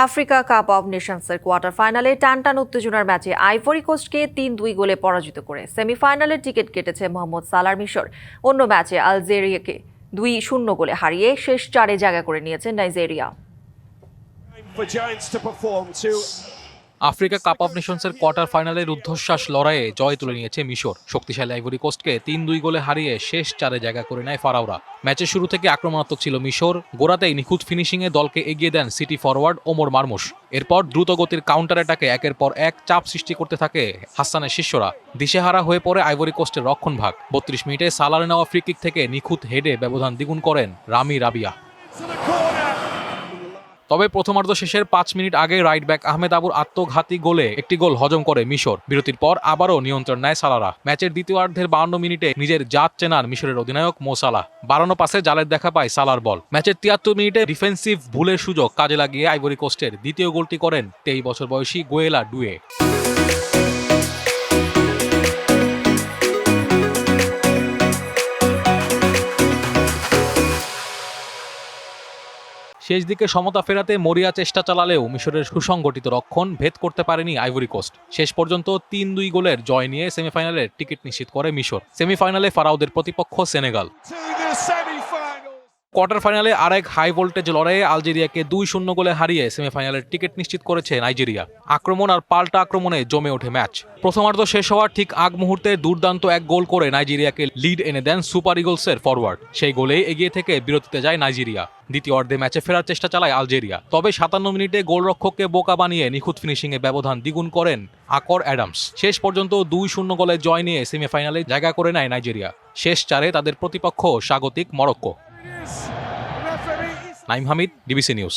Africa cup of নেশনসের quarter ফাইনালে টানটান উত্তেজনার ম্যাচে আইভরি কোস্টকে ৩-২ গোলে পরাজিত করে সেমিফাইনালের টিকিট কেটেছে মোহাম্মদ সালার মিশর। অন্য ম্যাচে আলজেরিয়াকে ২-০ গোলে হারিয়ে শেষ চারে জায়গা করে নিয়েছে নাইজেরিয়া। আফ্রিকা কাপ অফ নেশনসের কোয়ার্টার ফাইনালের রুদ্ধশ্বাস লড়াইয়ে জয় তুলে নিয়েছে মিশর। শক্তিশালী আইভরি কোস্টকে ৩-২ গোলে হারিয়ে শেষ চারে জায়গা করে নেয় ফারাওরা। ম্যাচের শুরু থেকে আক্রমণাত্মক ছিল মিশর। গোড়াতেই নিখুঁত ফিনিশিংয়ে দলকে এগিয়ে দেন সিটি ফরওয়ার্ড ওমর মারমুশ। এরপর দ্রুতগতির কাউন্টার অ্যাটাকে একের পর এক চাপ সৃষ্টি করতে থাকে হাসানের শিষ্যরা। দিশেহারা হয়ে পড়ে আইভরি কোস্টের রক্ষণভাগ। ৩২ মিনিটে সালারে নেওয়া ফ্রি কিক থেকে নিখুঁত হেডে ব্যবধান দ্বিগুণ করেন রামি রাবিয়া। তবে প্রথমার্ধ শেষের ৫ মিনিট আগে রাইট ব্যাক আহমেদ আবুর আত্মঘাতী গোলে একটি গোল হজম করে মিশর। বিরতির পর আবারও নিয়ন্ত্রণ নেয় সালারা। ম্যাচের দ্বিতীয়ার্ধের ৫২ মিনিটে নিজের জাত চেনান মিশরের অধিনায়ক মো সালাহ। বাড়ানো পাসে জালের দেখা পায় সালার বল। ম্যাচের ৭৩ মিনিটে ডিফেন্সিভ ভুলের সুযোগ কাজে লাগিয়ে আইভরি কোস্টের দ্বিতীয় গোলটি করেন ২৩ বছর বয়সী গোয়েলা ডুয়ে। শেষ দিকে সমতা ফেরাতে মরিয়া চেষ্টা চালালেও মিশরের সুসংগঠিত রক্ষণ ভেদ করতে পারেনি আইভরি কোস্ট। শেষ পর্যন্ত ৩-২ গোলের জয় নিয়ে সেমিফাইনালের টিকিট নিশ্চিত করে মিশর। সেমিফাইনালে ফারাওদের প্রতিপক্ষ সেনেগাল। কোয়ার্টার ফাইনালে আরেক হাই ভোল্টেজ লড়াইয়ে আলজেরিয়াকে ২-০ গোলে হারিয়ে সেমিফাইনালের টিকিট নিশ্চিত করেছে নাইজেরিয়া। আক্রমণ আর পাল্টা আক্রমণে জমে ওঠে ম্যাচ। প্রথমার্ধ শেষ হওয়ার ঠিক আগ মুহূর্তে দুর্দান্ত এক গোল করে নাইজেরিয়াকে লিড এনে দেন সুপার ইগলসের ফরওয়ার্ড। সেই গোলেই এগিয়ে থেকে বিরতিতে যায় নাইজেরিয়া। দ্বিতীয় অর্ধে ম্যাচে ফেরার চেষ্টা চালায় আলজেরিয়া। তবে ৫৭ মিনিটে গোলরক্ষককে বোকা বানিয়ে নিখুঁত ফিনিশিংয়ে ব্যবধান দ্বিগুণ করেন আকর অ্যাডামস। শেষ পর্যন্ত ২-০ গোলে জয় নিয়ে সেমিফাইনালে জায়গা করে নেয় নাইজেরিয়া। শেষ চারে তাদের প্রতিপক্ষ স্বাগতিক Morocco. Naim Hamid, DBC news.